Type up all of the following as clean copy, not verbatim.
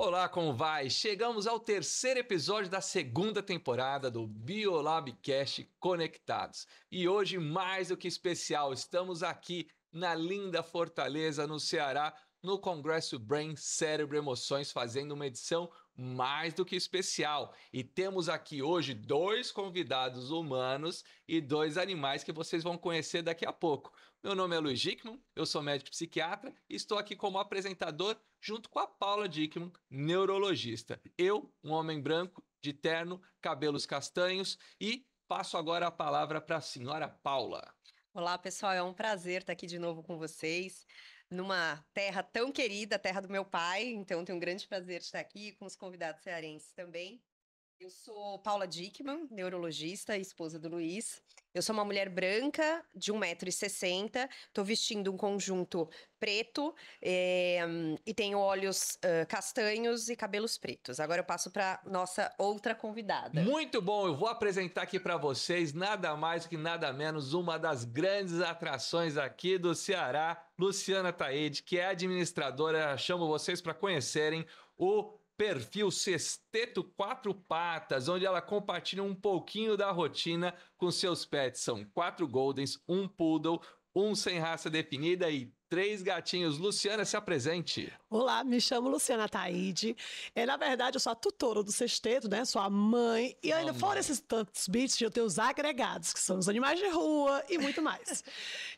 Olá, como vai? Chegamos ao terceiro episódio da segunda temporada do BioLabcast Conectados. E hoje, mais do que especial, estamos aqui na linda Fortaleza, no Ceará, no Congresso Brain, Cérebro e Emoções, fazendo uma edição mais do que especial. E temos aqui hoje dois convidados humanos e dois animais que vocês vão conhecer daqui a pouco. Meu nome é Luiz Dickmann, eu sou médico psiquiatra e estou aqui como apresentador junto com a Paula Dickmann, neurologista. Eu, um homem branco, de terno, cabelos castanhos e passo agora a palavra para a senhora Paula. Olá, pessoal, é um prazer estar aqui de novo com vocês, numa terra tão querida, a terra do meu pai, então tenho um grande prazer de estar aqui com os convidados cearenses também. Eu sou Paula Dickmann, neurologista, esposa do Luiz. Eu sou uma mulher branca, de 1,60 m, estou vestindo um conjunto preto e tenho olhos castanhos e cabelos pretos. Agora eu passo para nossa outra convidada. Muito bom, eu vou apresentar aqui para vocês nada mais que nada menos uma das grandes atrações aqui do Ceará, Luciana Taide, que é administradora. Chamo vocês para conhecerem o perfil Sexteto Quatro Patas, onde ela compartilha um pouquinho da rotina com seus pets. São 4 Goldens, um Poodle, um sem raça definida e 3 gatinhos. Luciana, se apresente. Olá, me chamo Luciana Taide. Na verdade, eu sou a tutora do Sexteto, né? Sou a mãe. E ainda fora esses tantos bichos, eu tenho os agregados, que são os animais de rua e muito mais.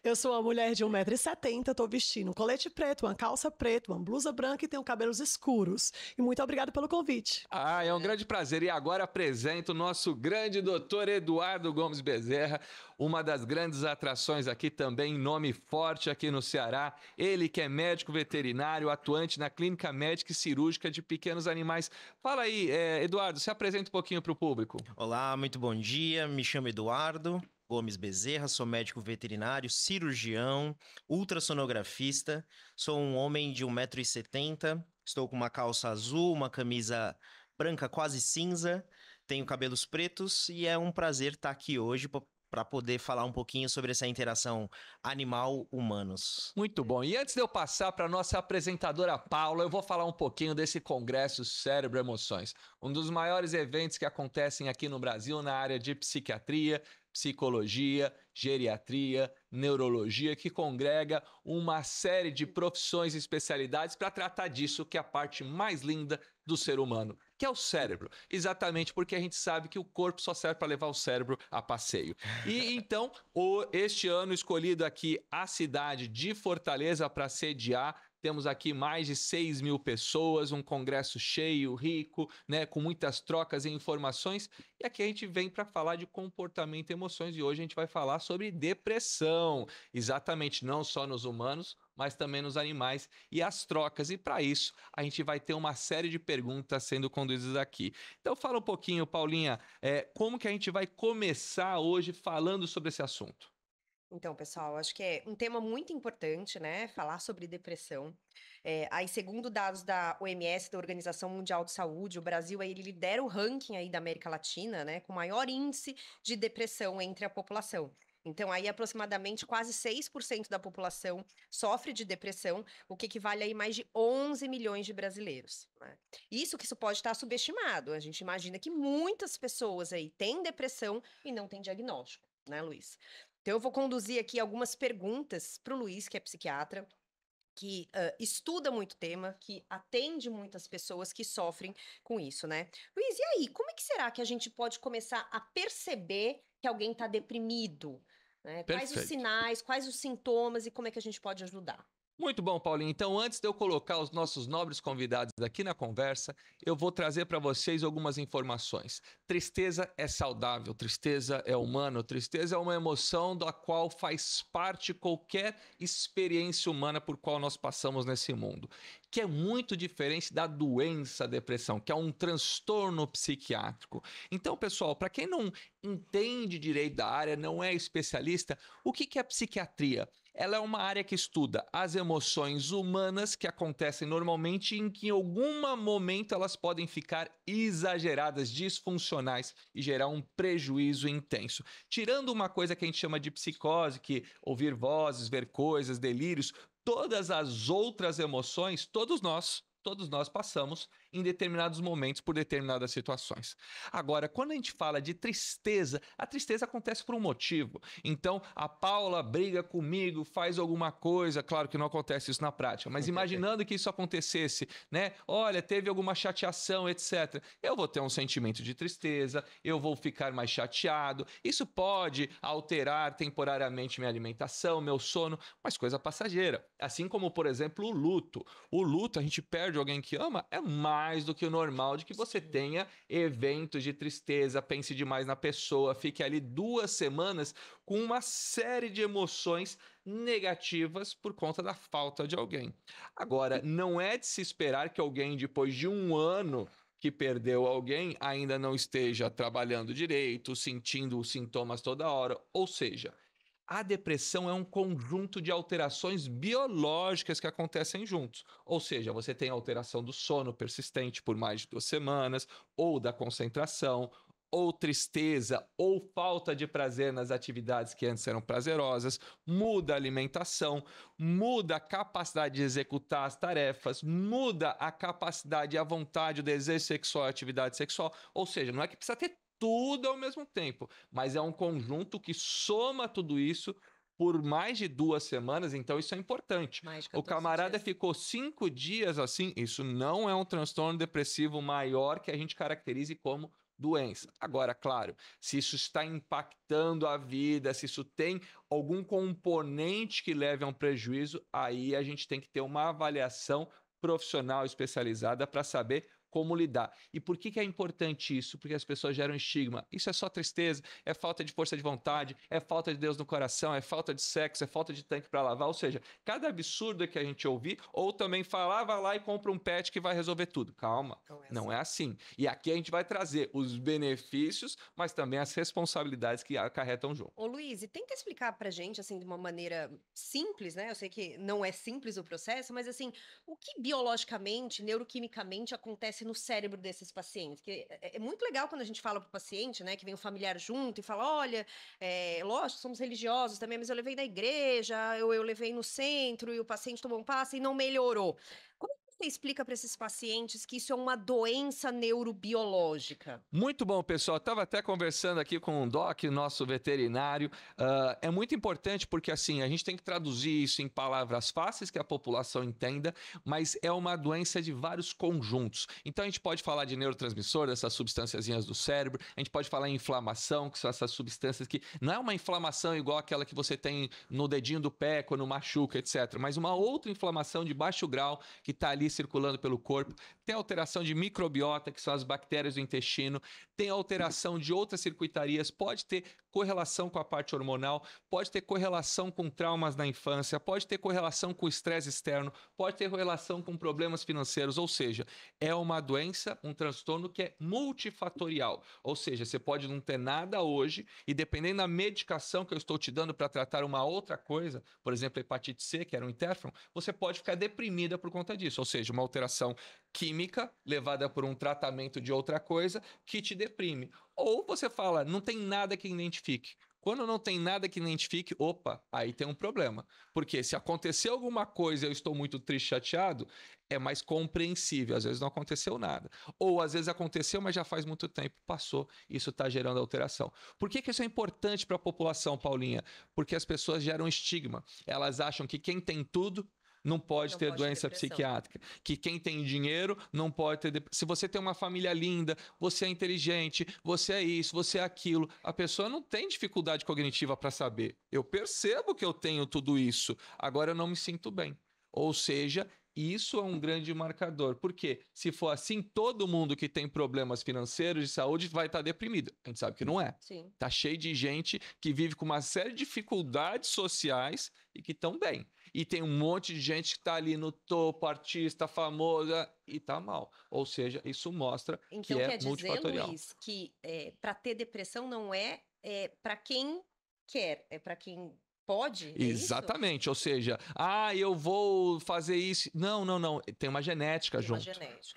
Eu sou uma mulher de 1,70 m, estou vestindo um colete preto, uma calça preta, uma blusa branca e tenho cabelos escuros. E muito obrigada pelo convite. É um grande prazer. E agora apresento o nosso grande doutor Eduardo Gomes Bezerra, uma das grandes atrações aqui também, nome forte aqui no Ceará. Ele que é médico veterinário, atuante na clínica médica e cirúrgica de pequenos animais. Fala aí, Eduardo, se apresenta um pouquinho para o público. Olá, muito bom dia. Me chamo Eduardo Gomes Bezerra, sou médico veterinário, cirurgião, ultrassonografista. Sou um homem de 1,70 m, estou com uma calça azul, uma camisa branca quase cinza, tenho cabelos pretos e é um prazer estar aqui hoje para poder falar um pouquinho sobre essa interação animal-humanos. Muito bom. E antes de eu passar para a nossa apresentadora Paula, eu vou falar um pouquinho desse Congresso Cérebro e Emoções. Um dos maiores eventos que acontecem aqui no Brasil na área de psiquiatria, psicologia, geriatria, neurologia, que congrega uma série de profissões e especialidades para tratar disso, que é a parte mais linda do ser humano, que é o cérebro. Exatamente porque a gente sabe que o corpo só serve para levar o cérebro a passeio. E então, este ano escolhido aqui a cidade de Fortaleza para sediar. Temos aqui mais de 6 mil pessoas, um congresso cheio, rico, né, com muitas trocas e informações. E aqui a gente vem para falar de comportamento e emoções. E hoje a gente vai falar sobre depressão. Exatamente, não só nos humanos, mas também nos animais e as trocas. E para isso, a gente vai ter uma série de perguntas sendo conduzidas aqui. Então fala um pouquinho, Paulinha, como que a gente vai começar hoje falando sobre esse assunto? Então, pessoal, acho que é um tema muito importante, né? Falar sobre depressão. Aí, segundo dados da OMS, da Organização Mundial de Saúde, o Brasil aí, ele lidera o ranking aí da América Latina, né? Com maior índice de depressão entre a população. Então, aí, aproximadamente quase 6% da população sofre de depressão, o que equivale a mais de 11 milhões de brasileiros, né? Isso pode estar subestimado. A gente imagina que muitas pessoas aí têm depressão e não têm diagnóstico, né, Luiz? Então, eu vou conduzir aqui algumas perguntas para o Luiz, que é psiquiatra, que estuda muito tema, que atende muitas pessoas que sofrem com isso, né? Luiz, e aí, como é que será que a gente pode começar a perceber que alguém está deprimido, né? Quais os sinais, quais os sintomas e como é que a gente pode ajudar? Muito bom, Paulinho. Então, antes de eu colocar os nossos nobres convidados aqui na conversa, eu vou trazer para vocês algumas informações. Tristeza é saudável, tristeza é humano, tristeza é uma emoção da qual faz parte qualquer experiência humana por qual nós passamos nesse mundo, que é muito diferente da doença depressão, que é um transtorno psiquiátrico. Então, pessoal, para quem não entende direito da área, não é especialista, o que é psiquiatria? Ela é uma área que estuda as emoções humanas que acontecem normalmente em que em algum momento elas podem ficar exageradas, disfuncionais e gerar um prejuízo intenso. Tirando uma coisa que a gente chama de psicose, que ouvir vozes, ver coisas, delírios, todas as outras emoções, todos nós passamos em determinados momentos por determinadas situações. Agora, quando a gente fala de tristeza, a tristeza acontece por um motivo. Então, a Paula briga comigo, faz alguma coisa, claro que não acontece isso na prática, mas imaginando que isso acontecesse, né? Olha, teve alguma chateação, etc. Eu vou ter um sentimento de tristeza, eu vou ficar mais chateado. Isso pode alterar temporariamente minha alimentação, meu sono, mas coisa passageira. Assim como, por exemplo, o luto. O luto, a gente perde alguém que ama, é mais do que o normal de que você tenha eventos de tristeza, pense demais na pessoa, fique ali 2 semanas com uma série de emoções negativas por conta da falta de alguém. Agora, não é de se esperar que alguém, depois de 1 ano que perdeu alguém, ainda não esteja trabalhando direito, sentindo os sintomas toda hora. Ou seja, a depressão é um conjunto de alterações biológicas que acontecem juntos. Ou seja, você tem alteração do sono persistente por mais de 2 semanas, ou da concentração, ou tristeza, ou falta de prazer nas atividades que antes eram prazerosas, muda a alimentação, muda a capacidade de executar as tarefas, muda a capacidade, a vontade, o desejo sexual, a atividade sexual. Ou seja, não é que precisa ter tudo ao mesmo tempo, mas é um conjunto que soma tudo isso por mais de 2 semanas, então isso é importante. Mais de O 14 camarada dias. ficou 5 dias assim, isso não é um transtorno depressivo maior que a gente caracterize como doença. Agora, claro, se isso está impactando a vida, se isso tem algum componente que leve a um prejuízo, aí a gente tem que ter uma avaliação profissional especializada para saber como lidar. E por que é importante isso? Porque as pessoas geram estigma. Isso é só tristeza, é falta de força de vontade, é falta de Deus no coração, é falta de sexo, é falta de tanque para lavar. Ou seja, cada absurdo que a gente ouvir, ou também falar, vai lá e compra um pet que vai resolver tudo. Calma, não é assim. E aqui a gente vai trazer os benefícios, mas também as responsabilidades que acarretam junto. Ô Luiz, e tenta explicar pra gente, assim, de uma maneira simples, né? Eu sei que não é simples o processo, mas assim, o que biologicamente, neuroquimicamente acontece no cérebro desses pacientes? Que é muito legal quando a gente fala pro paciente, né, que vem um familiar junto e fala, olha, lógico, somos religiosos também, mas eu levei na igreja, eu levei no centro e o paciente tomou um passe e não melhorou. Como você explica para esses pacientes que isso é uma doença neurobiológica? Muito bom, pessoal. Estava até conversando aqui com o Doc, nosso veterinário. É muito importante porque, assim, a gente tem que traduzir isso em palavras fáceis que a população entenda, mas é uma doença de vários conjuntos. Então, a gente pode falar de neurotransmissor, dessas substânciazinhas do cérebro. A gente pode falar em inflamação, que são essas substâncias que não é uma inflamação igual aquela que você tem no dedinho do pé, quando machuca, etc. Mas uma outra inflamação de baixo grau que está ali circulando pelo corpo. Tem alteração de microbiota, que são as bactérias do intestino. Tem alteração de outras circuitarias, pode ter correlação com a parte hormonal, pode ter correlação com traumas na infância, pode ter correlação com estresse externo, pode ter correlação com problemas financeiros, ou seja, é uma doença, um transtorno que é multifatorial, ou seja, você pode não ter nada hoje e dependendo da medicação que eu estou te dando para tratar uma outra coisa, por exemplo, hepatite C, que era um interferon, você pode ficar deprimida por conta disso, ou seja, uma alteração química levada por um tratamento de outra coisa que te deprime. Ou você fala, não tem nada que identifique. Quando não tem nada que identifique, opa, aí tem um problema. Porque se acontecer alguma coisa e eu estou muito triste, chateado, é mais compreensível. Às vezes não aconteceu nada. Ou às vezes aconteceu, mas já faz muito tempo, passou. Isso está gerando alteração. Por que isso é importante para a população, Paulinha? Porque as pessoas geram estigma. Elas acham que quem tem tudo não pode ter doença psiquiátrica, que quem tem dinheiro não pode ter... Se você tem uma família linda, você é inteligente, você é isso, você é aquilo, a pessoa não tem dificuldade cognitiva para saber. Eu percebo que eu tenho tudo isso, agora eu não me sinto bem. Ou seja, isso é um grande marcador. Porque se for assim, todo mundo que tem problemas financeiros de saúde vai estar deprimido. A gente sabe que não é. Sim. Tá cheio de gente que vive com uma série de dificuldades sociais e que estão bem. E tem um monte de gente que está ali no topo, artista, famosa, e tá mal. Ou seja, isso mostra que é multifatorial. Luiz, que para ter depressão não é para quem quer, é para quem pode? Exatamente. Ou seja, eu vou fazer isso. Não. Tem uma genética junto.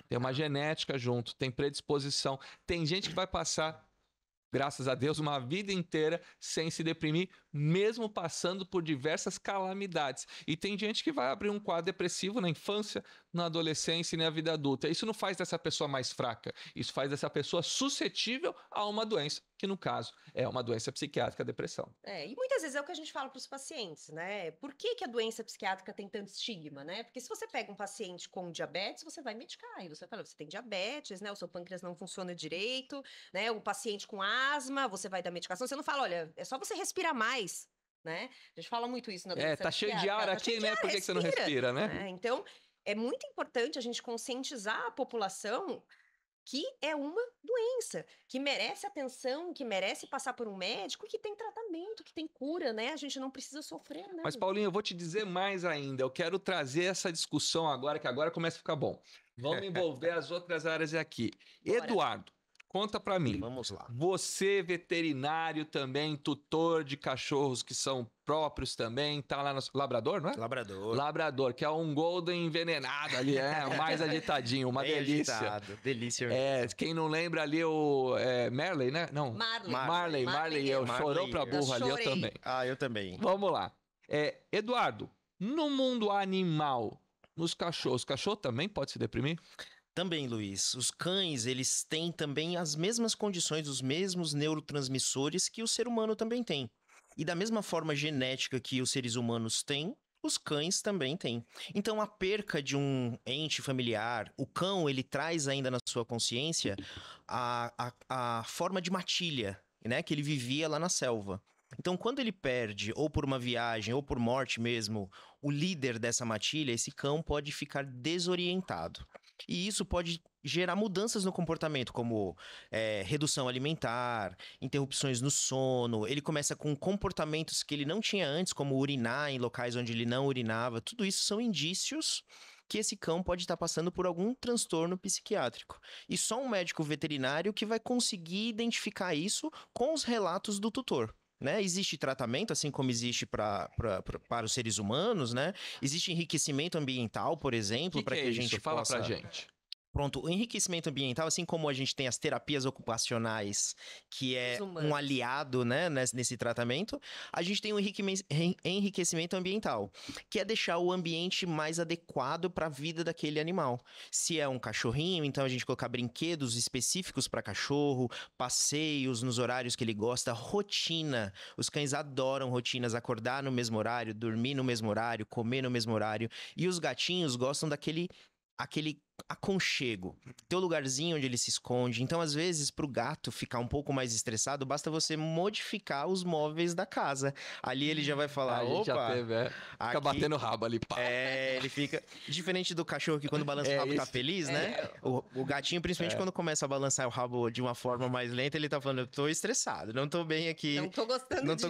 Tem uma genética junto, tem predisposição. Tem gente que vai passar, graças a Deus, uma vida inteira sem se deprimir, mesmo passando por diversas calamidades. E tem gente que vai abrir um quadro depressivo na infância, na adolescência e na vida adulta. Isso não faz dessa pessoa mais fraca, isso faz dessa pessoa suscetível a uma doença, que no caso é uma doença psiquiátrica, a depressão. E muitas vezes é o que a gente fala para os pacientes, né? Por que a doença psiquiátrica tem tanto estigma, né? Porque se você pega um paciente com diabetes, você vai medicar, e você fala, você tem diabetes, né? O seu pâncreas não funciona direito, né? O paciente com asma, você vai dar medicação, você não fala, olha, é só você respirar mais, né? A gente fala muito isso na doença Tá cheio de ar psiquiátrica, aqui, né? Por que você não respira, né? Então, é muito importante a gente conscientizar a população que é uma doença, que merece atenção, que merece passar por um médico, que tem tratamento, que tem cura, né? A gente não precisa sofrer, né? Mas, Paulinho, eu vou te dizer mais ainda. Eu quero trazer essa discussão agora, que agora começa a ficar bom. Vamos envolver as outras áreas aqui. Bora. Eduardo, conta pra mim. Vamos lá. Você, veterinário também, tutor de cachorros que são próprios também, tá lá no Labrador, não é? Labrador. Labrador, que é um Golden envenenado ali, mais agitadinho, uma Bem delícia. agitado, delícia. Quem não lembra ali o Marley, né? Não. Marley, eu chorou pra burro ali, eu também. Eu também. Vamos lá. Eduardo, no mundo animal, nos cachorros, o cachorro também pode se deprimir? Também, Luiz. Os cães, eles têm também as mesmas condições, os mesmos neurotransmissores que o ser humano também tem. E da mesma forma genética que os seres humanos têm, os cães também têm. Então, a perca de um ente familiar, o cão, ele traz ainda na sua consciência a forma de matilha, né, que ele vivia lá na selva. Então, quando ele perde, ou por uma viagem, ou por morte mesmo, o líder dessa matilha, esse cão pode ficar desorientado. E isso pode gerar mudanças no comportamento, como redução alimentar, interrupções no sono. Ele começa com comportamentos que ele não tinha antes, como urinar em locais onde ele não urinava. Tudo isso são indícios que esse cão pode estar passando por algum transtorno psiquiátrico. E só um médico veterinário que vai conseguir identificar isso com os relatos do tutor. Né? Existe tratamento, assim como existe para os seres humanos, né? Existe enriquecimento ambiental, por exemplo, para que a gente Fala possa... pra gente. Pronto, o enriquecimento ambiental, assim como a gente tem as terapias ocupacionais, que é um aliado, né, nesse tratamento, a gente tem um enriquecimento ambiental, que é deixar o ambiente mais adequado para a vida daquele animal. Se é um cachorrinho, então a gente colocar brinquedos específicos para cachorro, passeios nos horários que ele gosta, rotina. Os cães adoram rotinas, acordar no mesmo horário, dormir no mesmo horário, comer no mesmo horário. E os gatinhos gostam daquele aconchego, ter o lugarzinho onde ele se esconde. Então, às vezes, pro gato ficar um pouco mais estressado, basta você modificar os móveis da casa. Ali ele já vai falar, opa, já teve, fica batendo o rabo ali, pá. Ele fica... Diferente do cachorro que quando balança o rabo tá feliz, né? O gatinho, principalmente quando começa a balançar o rabo de uma forma mais lenta, ele tá falando, eu tô estressado, não tô bem aqui. Não tô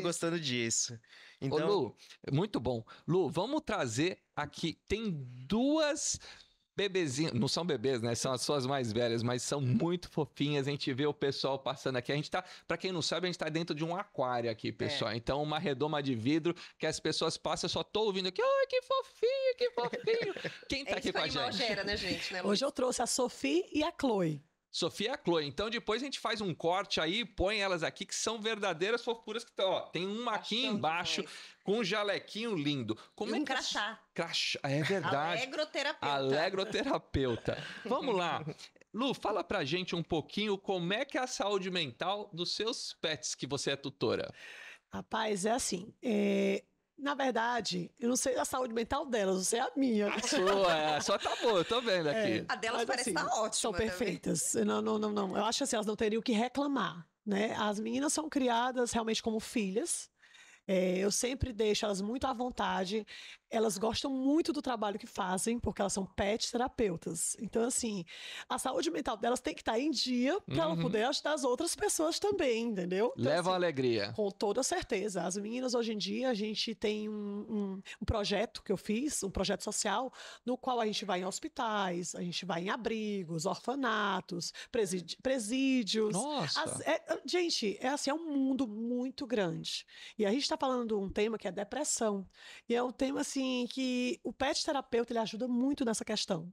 gostando disso. Então... Ô, Lu, muito bom. Lu, vamos trazer aqui, tem duas... bebezinhos, não são bebês, né? São as suas mais velhas, mas são muito fofinhas. A gente vê o pessoal passando aqui. A gente tá, pra quem não sabe, a gente tá dentro de um aquário aqui, pessoal. Então, uma redoma de vidro que as pessoas passam, eu só tô ouvindo aqui. Ai, que fofinho, que fofinho. Quem tá aqui com a gente? Gera, né, gente? Né, hoje eu trouxe a Sophie e a Chloe. Sofia e a Chloe. Então, depois a gente faz um corte aí, põe elas aqui, que são verdadeiras fofuras que estão, ó. Tem uma aqui embaixo com um jalequinho lindo. Como e um crachá. Crachá, é verdade. Alegroterapeuta. Vamos lá. Lu, fala pra gente um pouquinho como é que é a saúde mental dos seus pets que você é tutora. Rapaz, é assim, na verdade, eu não sei a saúde mental delas, eu sei a minha. A sua tá boa, eu tô vendo aqui. A delas parece estar ótima. São perfeitas. Não. Eu acho assim, elas não teriam o que reclamar, né? As meninas são criadas realmente como filhas. Eu sempre deixo elas muito à vontade. Elas gostam muito do trabalho que fazem, porque elas são pet terapeutas. Então, assim, a saúde mental delas tem que estar em dia para ela poder ajudar as outras pessoas também, entendeu? Então, leva assim, alegria. Com toda certeza. As meninas, hoje em dia, a gente tem um projeto que eu fiz, um projeto social, no qual a gente vai em hospitais, a gente vai em abrigos, orfanatos, presídios. Nossa! Gente, assim, é um mundo muito grande. E a gente está falando de um tema que é depressão. E é um tema, assim, que o pet terapeuta, ele ajuda muito nessa questão.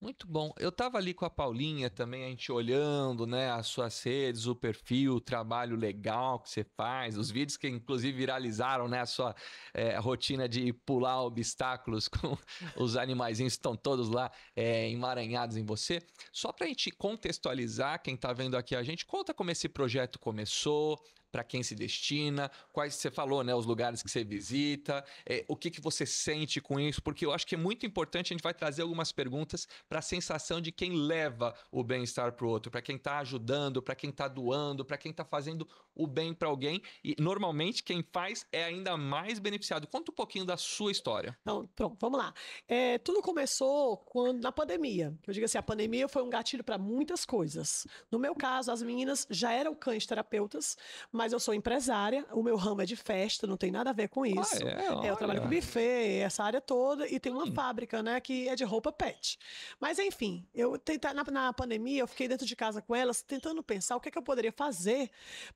Muito bom. Eu tava ali com a Paulinha também, a gente olhando, né, as suas redes, o perfil, o trabalho legal que você faz, os vídeos que inclusive viralizaram, né, a sua rotina de pular obstáculos com os animaizinhos que estão todos lá emaranhados em você. Só pra gente contextualizar, quem tá vendo aqui a gente, conta como esse projeto começou, para quem se destina, quais você falou, né, os lugares que você visita, o que você sente com isso, porque eu acho que é muito importante, a gente vai trazer algumas perguntas para a sensação de quem leva o bem-estar para o outro, para quem está ajudando, para quem está doando, para quem está fazendo o bem para alguém, e normalmente quem faz é ainda mais beneficiado. Conta um pouquinho da sua história. Então, pronto, vamos lá. Tudo começou na pandemia. Eu digo assim, a pandemia foi um gatilho para muitas coisas. No meu caso, as meninas já eram cães terapeutas, mas eu sou empresária, o meu ramo é de festa, não tem nada a ver com isso. Eu trabalho com buffet, essa área toda, e tem uma fábrica, né, que é de roupa pet. Mas, enfim, na pandemia, eu fiquei dentro de casa com elas, tentando pensar o que eu poderia fazer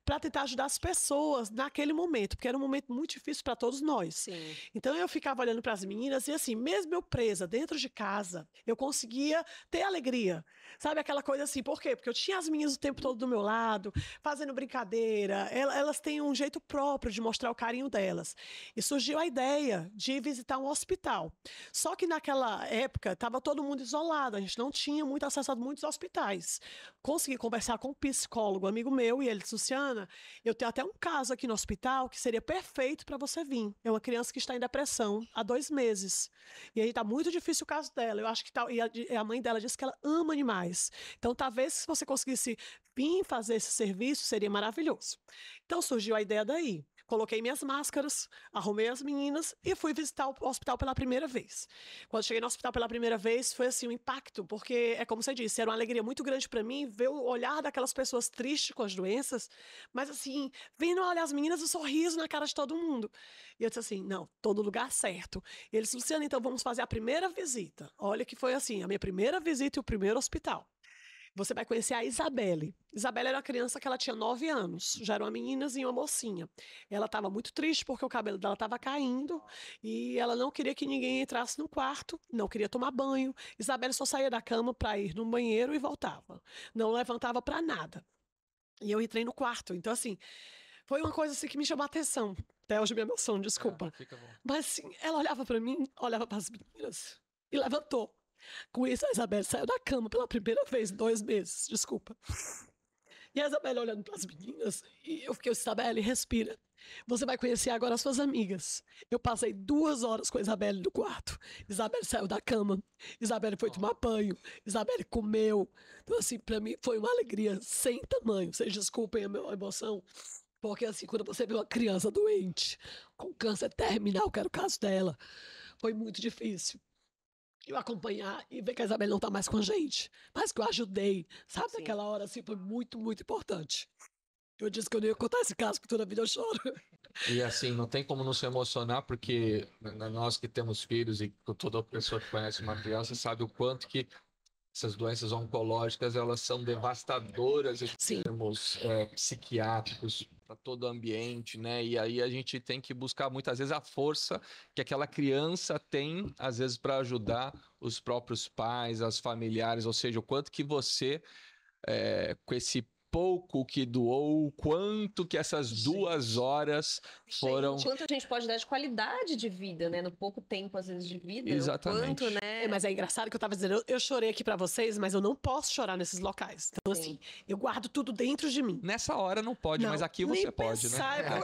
para tentar ajudar as pessoas naquele momento, porque era um momento muito difícil para todos nós. Sim. Então, eu ficava olhando para as meninas e, assim, mesmo eu presa dentro de casa, eu conseguia ter alegria. Sabe, aquela coisa assim, por quê? Porque eu tinha as meninas o tempo todo do meu lado, fazendo brincadeira, elas têm um jeito próprio de mostrar o carinho delas. E surgiu a ideia de visitar um hospital. Só que naquela época estava todo mundo isolado, a gente não tinha muito acesso a muitos hospitais. Consegui conversar com um psicólogo, amigo meu, e ele disse, Luciana, eu tenho até um caso aqui no hospital que seria perfeito para você vir. É uma criança que está em depressão há 2 meses. E aí está muito difícil o caso dela. Eu acho que e a mãe dela disse que ela ama animais. Então, talvez, se você conseguisse vir fazer esse serviço, seria maravilhoso. Então, surgiu a ideia daí. Coloquei minhas máscaras, arrumei as meninas e fui visitar o hospital pela primeira vez. Quando cheguei no hospital pela primeira vez, foi assim um impacto, porque, é como você disse, era uma alegria muito grande para mim ver o olhar daquelas pessoas tristes com as doenças, mas assim, vendo olhar as meninas, o sorriso na cara de todo mundo. E eu disse assim, não, tô no lugar certo. E eles disseram, Luciana, então vamos fazer a primeira visita. Olha que foi assim, a minha primeira visita e o primeiro hospital. Você vai conhecer a Isabelle. Isabelle era uma criança que ela tinha 9 anos. Já era uma meninazinha, uma mocinha. Ela estava muito triste porque o cabelo dela estava caindo e ela não queria que ninguém entrasse no quarto, não queria tomar banho. Isabelle só saía da cama para ir no banheiro e voltava. Não levantava para nada. E eu entrei no quarto. Então, assim, foi uma coisa assim, que me chamou a atenção. Até hoje minha emoção, desculpa. Mas, assim, ela olhava para mim, olhava para as meninas e levantou. Com isso, a Isabelle saiu da cama pela primeira vez em 2 meses, desculpa. E a Isabelle olhando para as meninas, e eu fiquei, Isabelle, respira. Você vai conhecer agora as suas amigas. Eu passei 2 horas com a Isabelle no quarto. Isabelle saiu da cama, Isabelle foi tomar banho, Isabelle comeu. Então, assim, para mim foi uma alegria sem tamanho. Vocês desculpem a minha emoção, porque assim, quando você vê uma criança doente, com câncer terminal, que era o caso dela, foi muito difícil. Eu acompanhar e ver que a Isabelle não tá mais com a gente, mas que eu ajudei, sabe? Sim. Naquela hora, assim, foi muito, muito importante. Eu disse que eu não ia contar esse caso, porque toda a vida eu choro. E assim, não tem como não se emocionar, porque nós que temos filhos e toda pessoa que conhece uma criança sabe o quanto que essas doenças oncológicas, elas são devastadoras em Sim. termos psiquiátricos para todo o ambiente, né? E aí a gente tem que buscar muitas vezes a força que aquela criança tem, às vezes, para ajudar os próprios pais, as familiares, ou seja, o quanto que você, com esse pouco que doou, o quanto que essas 2 horas foram... Quanto a gente pode dar de qualidade de vida, né? No pouco tempo, às vezes, de vida. Exatamente. O quanto, né? Mas é engraçado que eu tava dizendo, eu chorei aqui pra vocês, mas eu não posso chorar nesses locais. Então, Sim. assim, eu guardo tudo dentro de mim. Nessa hora não pode, Não, mas aqui nem você pode, pensar. né?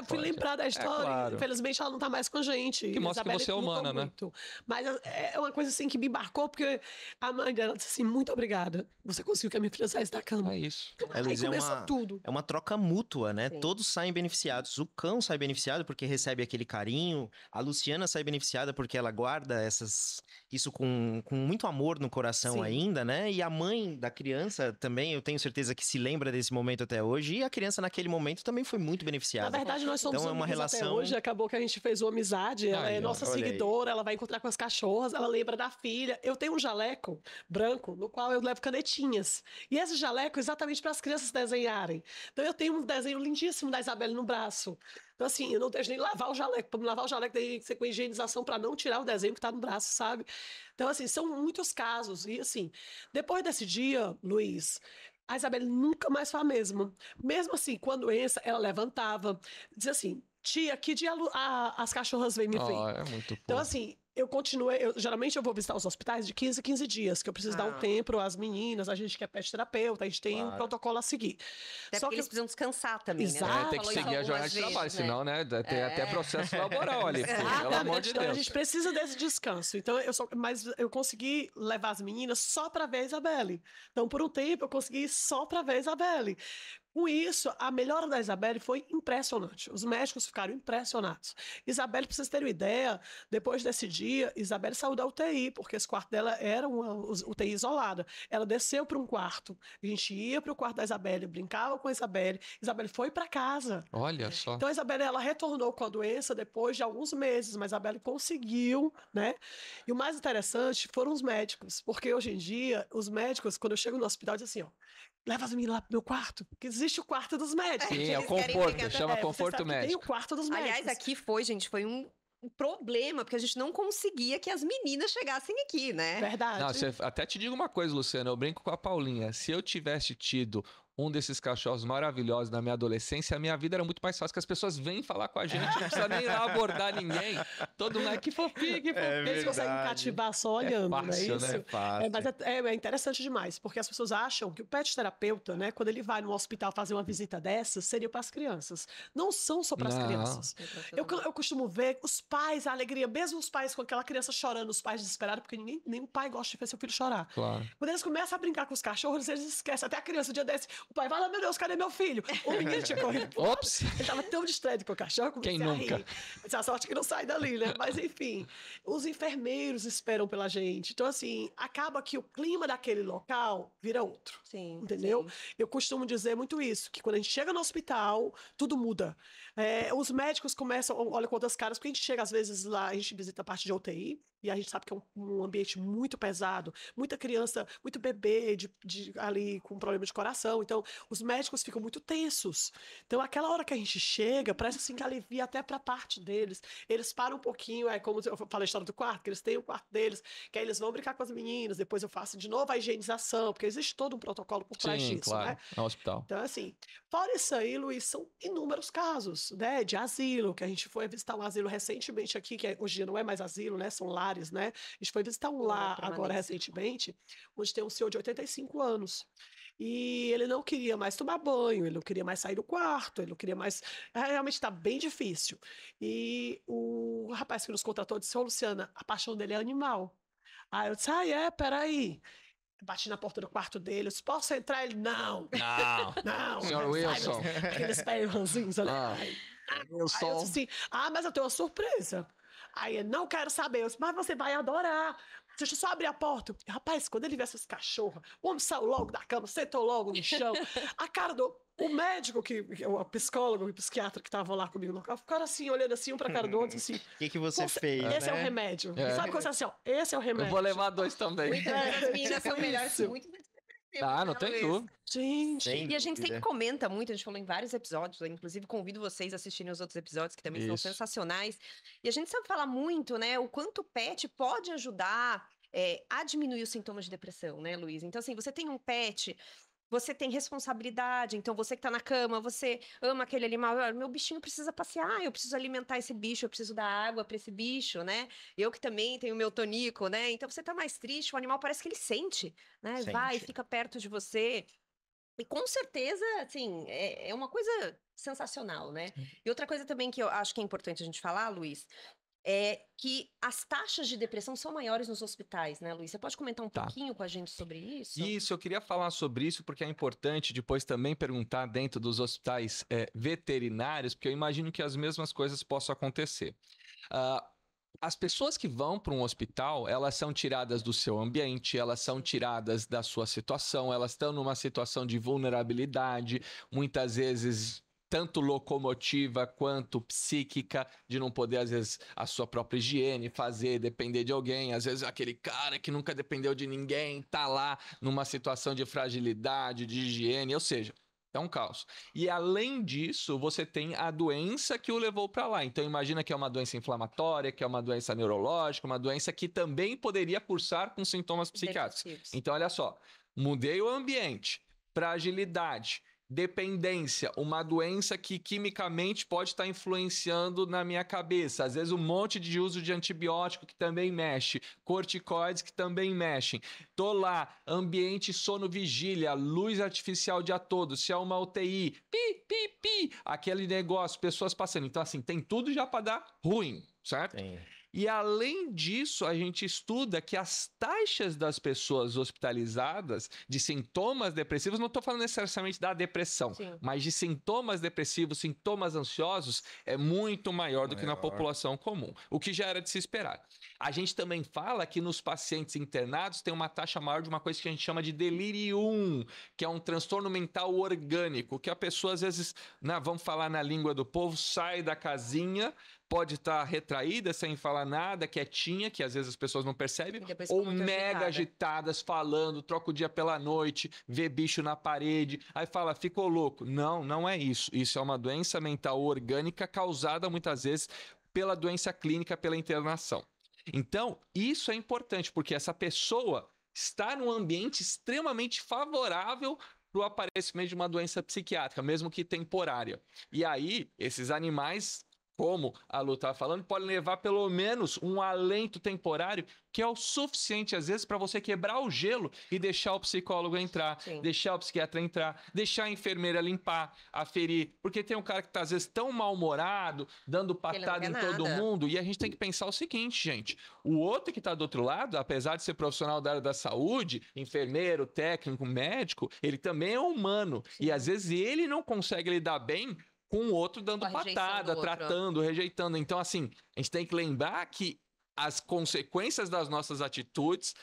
Eu fui lembrar da história. claro. Infelizmente, ela não tá mais com a gente. Que mostra que Isabelle você é humana, lutou né? muito. Mas é uma coisa assim que me marcou, porque a mãe dela disse assim, muito obrigada. Você conseguiu que a minha filha saísse da cama. É isso. Aí Luiz, começou tudo. É uma troca mútua, né? Sim. Todos saem beneficiados. O cão sai beneficiado porque recebe aquele carinho. A Luciana sai beneficiada porque ela guarda isso com muito amor no coração Sim. ainda, né? E a mãe da criança também, eu tenho certeza que se lembra desse momento até hoje. E a criança naquele momento também foi muito beneficiada. Na verdade, nós somos Então, é uma amigos até relação- hoje. Acabou que a gente fez uma amizade. Ela Aí, é ó, nossa olha aí. seguidora, ela vai encontrar com as cachorras, ela lembra da filha. Eu tenho um jaleco branco, no qual eu levo canetinhas. E esse jaleco é exatamente para as crianças desenharem. Então, eu tenho um desenho lindíssimo da Isabelle no braço. Então, assim, eu não deixo nem lavar o jaleco. Para me lavar o jaleco, tem que ser com higienização para não tirar o desenho que está no braço, sabe? Então, assim, são muitos casos. E, assim, depois desse dia, Luiz, a Isabelle nunca mais foi a mesma. Mesmo assim, quando ela levantava, dizia assim, tia, que dia as cachorras vêm me ver? É muito Então, pouco. assim, geralmente eu vou visitar os hospitais de 15 em 15 dias, que eu preciso dar um tempo às meninas, a gente que é pet terapeuta, a gente tem um protocolo a seguir. Até porque eles precisam descansar também, né? Exato. Tem que seguir a jornada de trabalho, vezes, né? senão, né, tem até processo laboral ali, filho, pelo amor de Então, a Deus. gente precisa desse descanso. Então, mas eu consegui levar as meninas só para ver a Isabelle. Então, por um tempo, eu consegui ir só para ver a Isabelle. Com isso, a melhora da Isabelle foi impressionante. Os médicos ficaram impressionados. Isabelle, para vocês terem uma ideia, depois desse dia, Isabelle saiu da UTI, porque esse quarto dela era uma UTI isolada. Ela desceu para um quarto. A gente ia para o quarto da Isabelle, brincava com a Isabelle. Isabelle foi para casa. Olha só. Então, a Isabelle, ela retornou com a doença depois de alguns meses, mas a Isabelle conseguiu, né? E o mais interessante foram os médicos, porque hoje em dia, os médicos, quando eu chego no hospital, dizem assim, ó, leva as meninas lá pro meu quarto, porque existe o quarto dos médicos. Sim, é o Eles querem conforto, pegar chama Você conforto sabe que tem o médico. quarto dos médicos. Aliás, aqui foi um problema, porque a gente não conseguia que as meninas chegassem aqui, né? Verdade. Não, até te digo uma coisa, Luciana, eu brinco com a Paulinha. Se eu tivesse tido um desses cachorros maravilhosos na minha adolescência, a minha vida era muito mais fácil, que as pessoas vêm falar com a gente, não precisa nem ir lá abordar ninguém. Todo mundo, que fofinho, que fofinho. Eles conseguem cativar só olhando, fácil, não é isso? né? Fácil. Mas é interessante demais, porque as pessoas acham que o pet terapeuta, né, quando ele vai no hospital fazer uma visita dessas, seria para as crianças. Não são só para as Não. crianças. Eu costumo ver os pais, a alegria, mesmo os pais com aquela criança chorando, os pais desesperados, porque nenhum pai gosta de ver seu filho chorar. Claro. Quando eles começam a brincar com os cachorros, eles esquecem. Até a criança, um dia desse, o pai vai lá, meu Deus, cadê meu filho? O menino tinha corrido pro lado. Ops! Ele tava tão distraído com o cachorro, comecei Quem a nunca? rir. Mas a sorte que não sai dali, né? Mas enfim, os enfermeiros esperam pela gente. Então, assim, acaba que o clima daquele local vira outro. Sim. Entendeu? sim. Eu costumo dizer muito isso, que quando a gente chega no hospital, tudo muda. Os médicos começam, olha quantas caras, porque a gente chega às vezes lá, a gente visita a parte de UTI, e a gente sabe que é um ambiente muito pesado, muita criança, muito bebê ali com problema de coração, então os médicos ficam muito tensos. Então aquela hora que a gente chega, parece assim que alivia até para a parte deles. Eles param um pouquinho, como eu falei a história do quarto, que eles têm o quarto deles, que aí eles vão brincar com as meninas, depois eu faço de novo a higienização, porque existe todo um protocolo por trás Sim, disso, claro, né? no hospital. Então, assim, fora isso aí, Luiz, são inúmeros casos, né, de asilo, que a gente foi visitar um asilo recentemente aqui, que hoje em dia não é mais asilo, né, são lares, né, a gente foi visitar um lar agora recentemente, onde tem um senhor de 85 anos, e ele não queria mais tomar banho, ele não queria mais sair do quarto, ele não queria mais, realmente está bem difícil, e o rapaz que nos contratou disse, Luciana, a paixão dele é animal. Aí eu disse, peraí. Bati na porta do quarto dele, eu disse, posso entrar? Ele, não. Não. Senhor Wilson. Aqueles perrãozinhos ali. Aí eu disse assim, mas eu tenho uma surpresa. Aí ele, não quero saber. Eu disse, mas você vai adorar. Deixa eu só abrir a porta. Rapaz, quando ele viu essas cachorras, o homem saiu logo da cama, sentou logo no chão. A cara o médico, o psicólogo, o psiquiatra que estava lá comigo no local, ficaram assim, olhando assim, um pra cara do outro, assim. O que você fez, Esse é o né? remédio. Sabe quando você assim, ó, esse é o remédio. Eu vou levar 2 também. As meninas são melhores que muito mais. Não tem dúvida. Gente. Sem E a gente dúvida. sempre comenta muito, a gente falou em vários episódios, eu, inclusive convido vocês a assistirem os outros episódios, que também são Isso. sensacionais. E a gente sempre fala muito, né, o quanto o pet pode ajudar a diminuir os sintomas de depressão, né, Luiz? Então, assim, você tem um pet, você tem responsabilidade, então você que tá na cama, você ama aquele animal, meu bichinho precisa passear, eu preciso alimentar esse bicho, eu preciso dar água para esse bicho, né? Eu que também tenho meu tonico, né? Então você tá mais triste, o animal parece que ele sente, né? Sente. Vai, fica perto de você. E com certeza, assim, é uma coisa sensacional, né? E outra coisa também que eu acho que é importante a gente falar, Luiz, é que as taxas de depressão são maiores nos hospitais, né, Luiz? Você pode comentar um Tá. pouquinho com a gente sobre isso? Isso, eu queria falar sobre isso porque é importante depois também perguntar dentro dos hospitais veterinários, porque eu imagino que as mesmas coisas possam acontecer. As pessoas que vão para um hospital, elas são tiradas do seu ambiente, elas são tiradas da sua situação, elas estão numa situação de vulnerabilidade, muitas vezes tanto locomotiva quanto psíquica, de não poder, às vezes, a sua própria higiene fazer, depender de alguém. Às vezes, aquele cara que nunca dependeu de ninguém tá lá numa situação de fragilidade, de higiene, ou seja, é um caos. E além disso, você tem a doença que o levou para lá. Então imagina que é uma doença inflamatória, que é uma doença neurológica, uma doença que também poderia cursar com sintomas psiquiátricos. Depressivos. Então olha só, mudei o ambiente, fragilidade, dependência, uma doença que quimicamente pode estar influenciando na minha cabeça. Às vezes um monte de uso de antibiótico que também mexe, corticoides que também mexem. Tô lá, ambiente sono vigília, luz artificial o dia todo, se é uma UTI, aquele negócio, pessoas passando. Então assim, tem tudo já para dar ruim, certo? Tem. E além disso, a gente estuda que as taxas das pessoas hospitalizadas de sintomas depressivos, não estou falando necessariamente da depressão, Sim. mas de sintomas depressivos, sintomas ansiosos, é muito maior do que na população comum, o que já era de se esperar. A gente também fala que nos pacientes internados tem uma taxa maior de uma coisa que a gente chama de delirium, que é um transtorno mental orgânico, que a pessoa às vezes, vamos falar na língua do povo, sai da casinha, pode estar retraída, sem falar nada, quietinha, que às vezes as pessoas não percebem, ou mega agitadas, falando, troca o dia pela noite, vê bicho na parede, aí fala, ficou louco. Não, não é isso. Isso é uma doença mental orgânica causada muitas vezes pela doença clínica, pela internação. Então, isso é importante, porque essa pessoa está num ambiente extremamente favorável para o aparecimento de uma doença psiquiátrica, mesmo que temporária. E aí, esses animais, como a Lu estava falando, podem levar pelo menos um alento temporário que é o suficiente, às vezes, para você quebrar o gelo e deixar o psicólogo entrar, Sim. deixar o psiquiatra entrar, deixar a enfermeira limpar, aferir. Porque tem um cara que está, às vezes, tão mal-humorado, dando patada em todo mundo, e a gente tem que pensar o seguinte, gente, o outro que está do outro lado, apesar de ser profissional da área da saúde, enfermeiro, técnico, médico, ele também é humano. Sim. E, às vezes, ele não consegue lidar bem com o outro dando patada, tratando, rejeitando. Então, assim, a gente tem que lembrar que as consequências das nossas atitudes,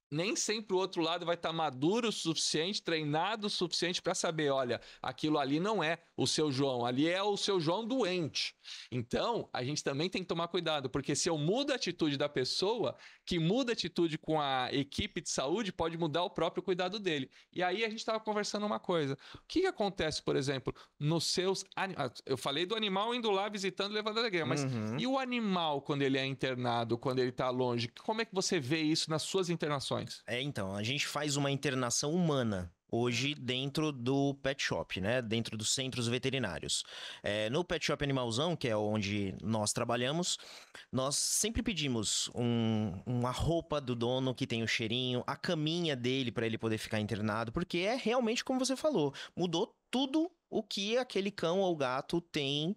nem sempre o outro lado vai estar maduro o suficiente, treinado o suficiente para saber, olha, aquilo ali não é o seu João, ali é o seu João doente. Então, a gente também tem que tomar cuidado, porque se eu mudo a atitude da pessoa, que muda a atitude com a equipe de saúde, pode mudar o próprio cuidado dele. E aí a gente estava conversando uma coisa. O que acontece, por exemplo, nos seus... Eu falei do animal indo lá, visitando, levando a alegria, mas e o animal quando ele é internado, quando ele está longe? Como é que você vê isso nas suas internações? Então, a gente faz uma internação humana hoje dentro do pet shop, né? Dentro dos centros veterinários. No pet shop Animalzão, que é onde nós trabalhamos, nós sempre pedimos uma roupa do dono que tem o cheirinho, a caminha dele para ele poder ficar internado, porque é realmente como você falou, mudou tudo o que aquele cão ou gato tem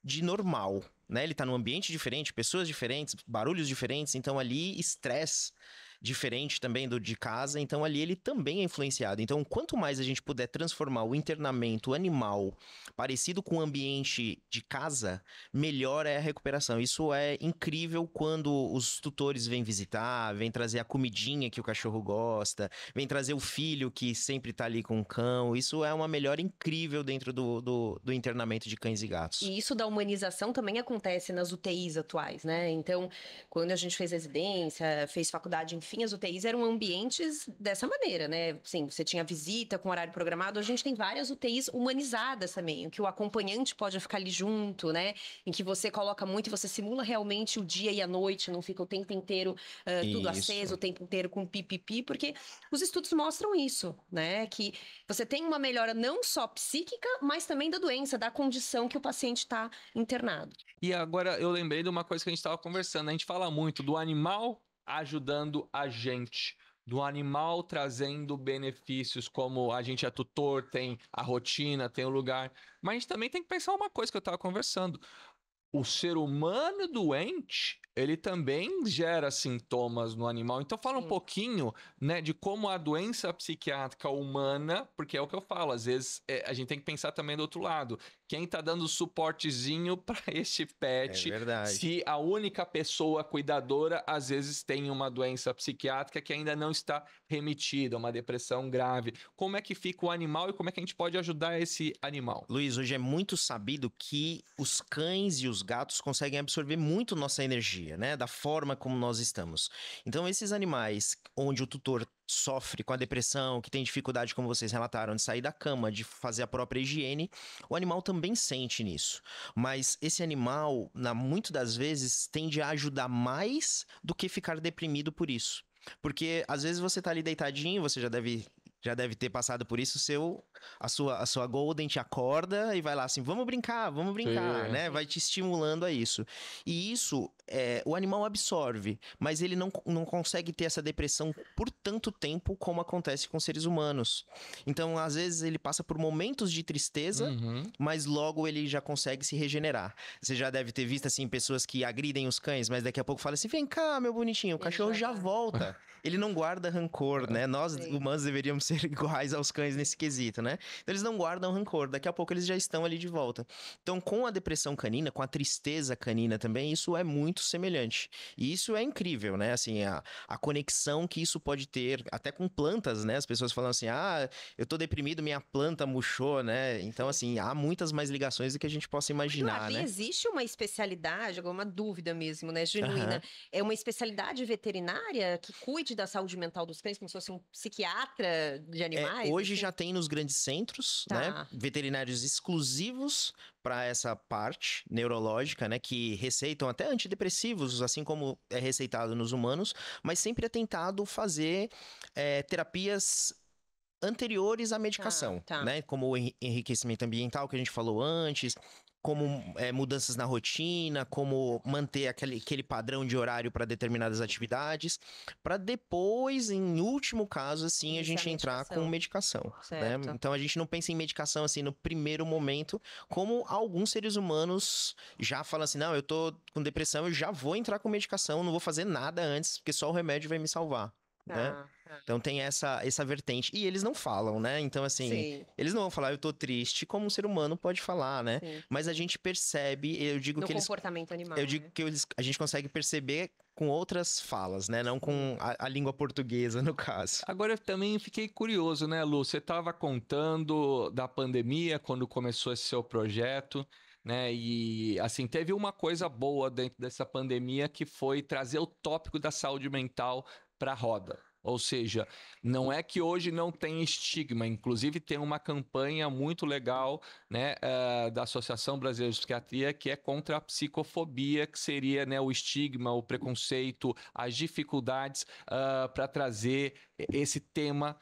de normal, né? Ele tá num ambiente diferente, pessoas diferentes, barulhos diferentes, então ali estresse diferente também do de casa, então ali ele também é influenciado. Então, quanto mais a gente puder transformar o internamento animal parecido com o ambiente de casa, melhor é a recuperação. Isso é incrível quando os tutores vêm visitar, vêm trazer a comidinha que o cachorro gosta, vêm trazer o filho que sempre tá ali com o cão. Isso é uma melhora incrível dentro do internamento de cães e gatos. E isso da humanização também acontece nas UTIs atuais, né? Então, quando a gente fez residência, fez faculdade, enfim, as UTIs eram ambientes dessa maneira, né? Sim, você tinha visita com horário programado, a gente tem várias UTIs humanizadas também, em que o acompanhante pode ficar ali junto, né? Em que você coloca muito e você simula realmente o dia e a noite, não fica o tempo inteiro tudo aceso, o tempo inteiro com pipipi, porque os estudos mostram isso, né? Que você tem uma melhora não só psíquica, mas também da doença, da condição que o paciente está internado. E agora eu lembrei de uma coisa que a gente estava conversando, a gente fala muito do animal ajudando a gente, do animal trazendo benefícios, como a gente é tutor, tem a rotina, tem o lugar. Mas a gente também tem que pensar uma coisa que eu estava conversando. O ser humano doente, ele também gera sintomas no animal. Então fala um pouquinho, né, de como a doença psiquiátrica humana, porque é o que eu falo, às vezes a gente tem que pensar também do outro lado, quem tá dando suportezinho para esse pet. É verdade. Se a única pessoa cuidadora, às vezes, tem uma doença psiquiátrica que ainda não está remitida, uma depressão grave. Como é que fica o animal e como é que a gente pode ajudar esse animal? Luiz, hoje é muito sabido que os cães e os gatos conseguem absorver muito nossa energia, né? Da forma como nós estamos. Então, esses animais onde o tutor sofre com a depressão, que tem dificuldade, como vocês relataram, de sair da cama, de fazer a própria higiene, o animal também sente nisso. Mas esse animal, muitas das vezes, tende a ajudar mais do que ficar deprimido por isso. Porque às vezes você tá ali deitadinho, você já deve ter passado por isso, a sua Golden te acorda e vai lá assim, vamos brincar, Sim. né? Vai te estimulando a isso. E isso, o animal absorve, mas ele não consegue ter essa depressão por tanto tempo como acontece com seres humanos. Então, às vezes, ele passa por momentos de tristeza, mas logo ele já consegue se regenerar. Você já deve ter visto, assim, pessoas que agridem os cães, mas daqui a pouco fala assim, vem cá, meu bonitinho, o cachorro já volta. Ele não guarda rancor, né? Nós, humanos, deveríamos ser iguais aos cães nesse quesito, né? Então, eles não guardam rancor. Daqui a pouco, eles já estão ali de volta. Então, com a depressão canina, com a tristeza canina também, isso é muito semelhante. E isso é incrível, né? Assim, a conexão que isso pode ter, até com plantas, né? As pessoas falam assim, eu tô deprimido, minha planta murchou, né? Então, assim, há muitas mais ligações do que a gente possa imaginar, né? Existe uma especialidade, alguma dúvida mesmo, né? Genuína. É uma especialidade veterinária que cuide da saúde mental dos cães, como se fosse um psiquiatra de animais? Hoje assim? já tem nos grandes centros, né? Veterinários exclusivos para essa parte neurológica, né? Que receitam até antidepressivos, assim como é receitado nos humanos, mas sempre é tentado fazer terapias anteriores à medicação, né? Como o enriquecimento ambiental que a gente falou antes, como mudanças na rotina, como manter aquele padrão de horário para determinadas atividades, para depois, em último caso, assim, a gente entrar com medicação, né? Então a gente não pensa em medicação assim no primeiro momento, como alguns seres humanos já falam assim, não, eu tô com depressão, eu já vou entrar com medicação, não vou fazer nada antes, porque só o remédio vai me salvar. Né? Então tem essa vertente. E eles não falam, né? Então, assim, eles não vão falar, eu tô triste, como um ser humano pode falar, né? Sim. Mas a gente percebe, eu digo no que comportamento animal. Eu digo que a gente consegue perceber com outras falas, né? Não com a língua portuguesa, no caso. Agora, eu também fiquei curioso, né, Lu? Você estava contando da pandemia, quando começou esse seu projeto, né? E, assim, teve uma coisa boa dentro dessa pandemia, que foi trazer o tópico da saúde mental para a roda. Ou seja, não é que hoje não tem estigma, inclusive tem uma campanha muito legal, né, da Associação Brasileira de Psiquiatria, que é contra a psicofobia, que seria, né, o estigma, o preconceito, as dificuldades para trazer esse tema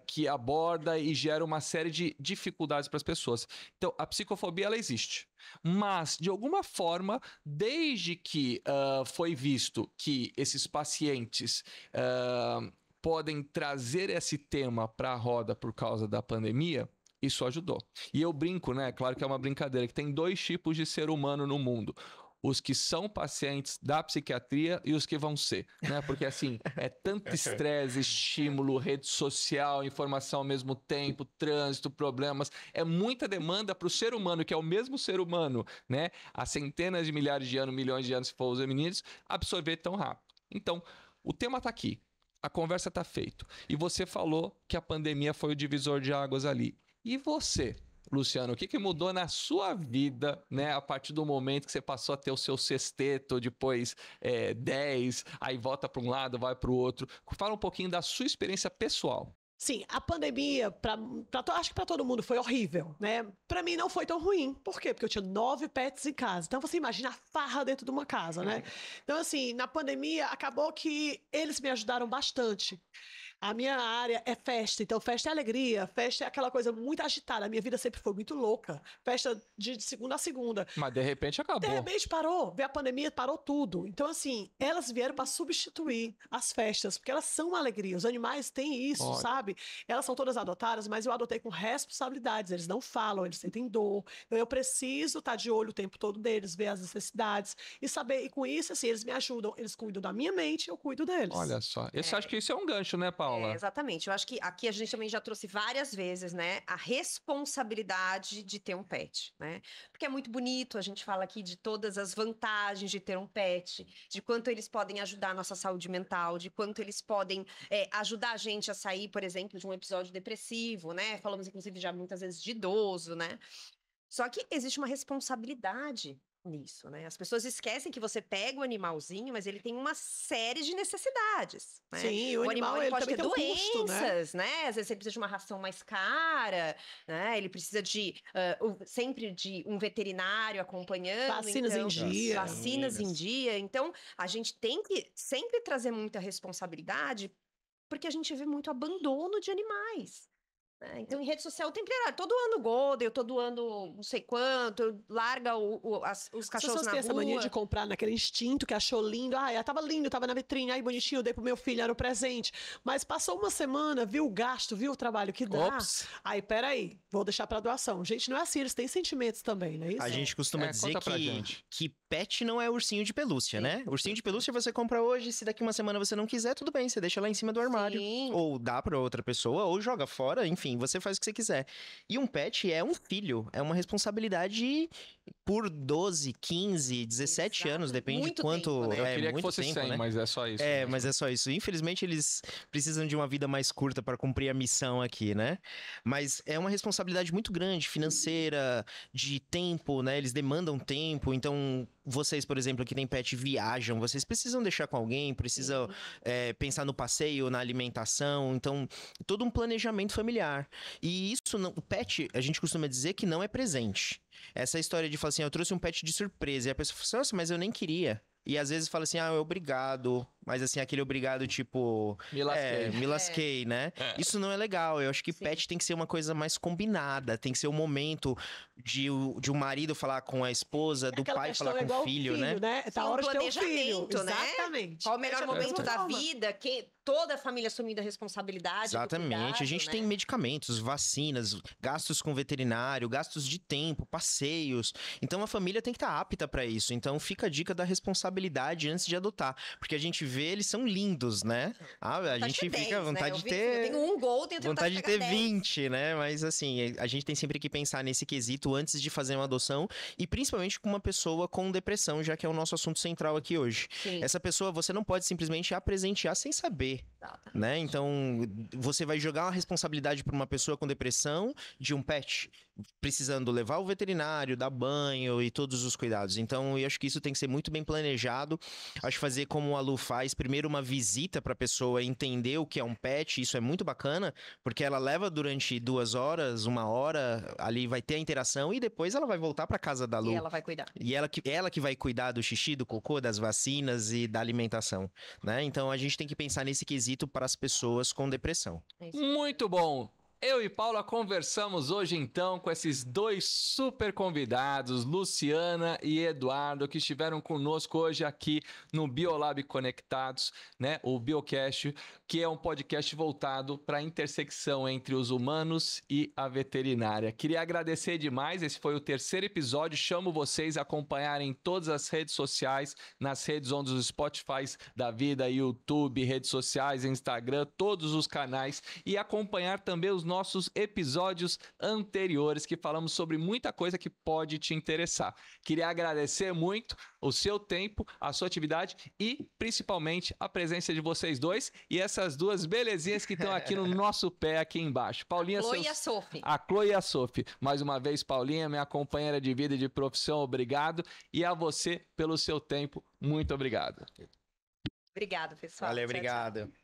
que aborda e gera uma série de dificuldades para as pessoas. Então, a psicofobia, ela existe. Mas, de alguma forma, desde que foi visto que esses pacientes podem trazer esse tema para a roda por causa da pandemia, isso ajudou. E eu brinco, né? Claro que é uma brincadeira, que tem 2 tipos de ser humano no mundo. Os que são pacientes da psiquiatria e os que vão ser, né? Porque, assim, é tanto estresse, estímulo, rede social, informação ao mesmo tempo, trânsito, problemas. É muita demanda para o ser humano, que é o mesmo ser humano, né? Há centenas de milhares de anos, milhões de anos, se for os hominídeos, absorver tão rápido. Então, o tema está aqui. A conversa está feita. E você falou que a pandemia foi o divisor de águas ali. E você, Luciano, o que mudou na sua vida, né, a partir do momento que você passou a ter o seu sexteto, depois 10, aí volta para um lado, vai para o outro? Fala um pouquinho da sua experiência pessoal. Sim, a pandemia, acho que para todo mundo foi horrível, né? Para mim não foi tão ruim. Por quê? Porque eu tinha 9 pets em casa. Então você imagina a farra dentro de uma casa, né? Então, assim, na pandemia acabou que eles me ajudaram bastante. A minha área é festa, então festa é alegria, festa é aquela coisa muito agitada. A minha vida sempre foi muito louca. Festa de segunda a segunda. Mas de repente acabou. De repente parou. Veio a pandemia, parou tudo. Então, assim, elas vieram para substituir as festas, porque elas são uma alegria. Os animais têm isso, sabe? Elas são todas adotadas, mas eu adotei com responsabilidades. Eles não falam, eles sentem dor. Então, eu preciso estar de olho o tempo todo deles, ver as necessidades e saber. E com isso, assim, eles me ajudam. Eles cuidam da minha mente, eu cuido deles. Olha só. Acho que isso é um gancho, né, Paulo? Paula? Exatamente. Eu acho que aqui a gente também já trouxe várias vezes, né, a responsabilidade de ter um pet, né? Porque é muito bonito, a gente fala aqui de todas as vantagens de ter um pet, de quanto eles podem ajudar a nossa saúde mental, de quanto eles podem ajudar a gente a sair, por exemplo, de um episódio depressivo, né? Falamos, inclusive, já muitas vezes de idoso, né? Só que existe uma responsabilidade nisso, né? As pessoas esquecem que você pega o animalzinho, mas ele tem uma série de necessidades, né? Sim, o O animal ele pode também ter tem um custo, né? doenças, né? Às vezes ele precisa de uma ração mais cara, né? Ele precisa de sempre de um veterinário acompanhando. Vacinas em então, dia. Vacinas em dia. Então, a gente tem que sempre trazer muita responsabilidade, porque a gente vê muito abandono de animais. Então, em rede social, tem todo ano Golden, todo ano não sei quanto, larga os As cachorros pessoas na têm essa mania rua. de comprar naquele instinto que achou lindo. Ah, tava lindo, tava na vitrine, ai, bonitinho, dei pro meu filho, era o presente. Mas passou uma semana, viu o gasto, viu o trabalho que dá. Ops. Aí, peraí, vou deixar pra doação. Gente, não é assim, eles têm sentimentos também, não é isso? A gente costuma dizer conta pra gente. que pet não é ursinho de pelúcia, Sim. né? Ursinho de pelúcia você compra hoje, se daqui uma semana você não quiser, tudo bem, você deixa lá em cima do armário. Sim. Ou dá pra outra pessoa, ou joga fora, enfim, você faz o que você quiser. E um pet é um filho, é uma responsabilidade por 12, 15, 17 Exato. anos, depende Muito de quanto... tempo, né? Eu queria que muito fosse tempo, 100, né? mas é só isso. É, mesmo. mas é só isso. Infelizmente, eles precisam de uma vida mais curta para cumprir a missão aqui, né? Mas é uma responsabilidade muito grande, financeira, de tempo, né? Eles demandam tempo. Então, vocês, por exemplo, que tem pet, viajam, vocês precisam deixar com alguém, precisam pensar no passeio, na alimentação. Então, todo um planejamento familiar. E isso, o pet, a gente costuma dizer que não é presente. Essa história de falar assim, eu trouxe um pet de surpresa. E a pessoa fala assim, nossa, mas eu nem queria. E às vezes fala assim, obrigado. Mas assim, aquele obrigado tipo... Me lasquei. me lasquei, né? Isso não é legal. Eu acho que Sim. pet tem que ser uma coisa mais combinada. Tem que ser o momento de um marido falar com a esposa, do Aquela pai questão falar com igual o filho, né? Tá Sim, a hora de ter um filho. planejamento, né? Exatamente. Qual o melhor Pet é a mesma momento da forma. vida, que toda a família assumindo a responsabilidade. do Exatamente. cuidado, A gente né? tem medicamentos, vacinas, gastos com veterinário, gastos de tempo, passeios. Então a família tem que estar apta para isso. Então fica a dica da responsabilidade antes de adotar. Porque a gente vê, eles são lindos, né? A Vontade gente de ter fica à 10, vontade né? de Eu ter. tenho um gol, tenho Vontade de pegar ter 10. 20, né? Mas assim, a gente tem sempre que pensar nesse quesito antes de fazer uma adoção e principalmente com uma pessoa com depressão, já que é o nosso assunto central aqui hoje. Sim. Essa pessoa você não pode simplesmente presentear sem saber, Exatamente. né? Então, você vai jogar uma responsabilidade para uma pessoa com depressão de um pet, precisando levar o veterinário, dar banho e todos os cuidados. Então, eu acho que isso tem que ser muito bem planejado. Acho que fazer como a Lu faz, primeiro uma visita para a pessoa entender o que é um pet, isso é muito bacana, porque ela leva durante 2 horas, 1 hora, ali vai ter a interação e depois ela vai voltar para casa da Lu. E ela vai cuidar. E ela que vai cuidar do xixi, do cocô, das vacinas e da alimentação, né? Então a gente tem que pensar nesse quesito para as pessoas com depressão. É isso. Muito bom. Eu e Paula conversamos hoje então com esses 2 super convidados, Luciana e Eduardo, que estiveram conosco hoje aqui no Biolab Conectados, né? O Biocast, que é um podcast voltado para a intersecção entre os humanos e a veterinária. Queria agradecer demais, esse foi o 3º episódio, chamo vocês a acompanharem todas as redes sociais, nas redes onde os Spotify da vida, YouTube, redes sociais, Instagram, todos os canais, e acompanhar também os nossos episódios anteriores, que falamos sobre muita coisa que pode te interessar. Queria agradecer muito o seu tempo, a sua atividade e, principalmente, a presença de vocês dois e essas 2 belezinhas que estão aqui no nosso pé, aqui embaixo. Paulinha, Chloe e a Sophie. A Chloe e a Sophie. Mais uma vez, Paulinha, minha companheira de vida e de profissão, obrigado. E a você pelo seu tempo, muito obrigado. Obrigado, pessoal. Valeu, Tchau, tchau. obrigado.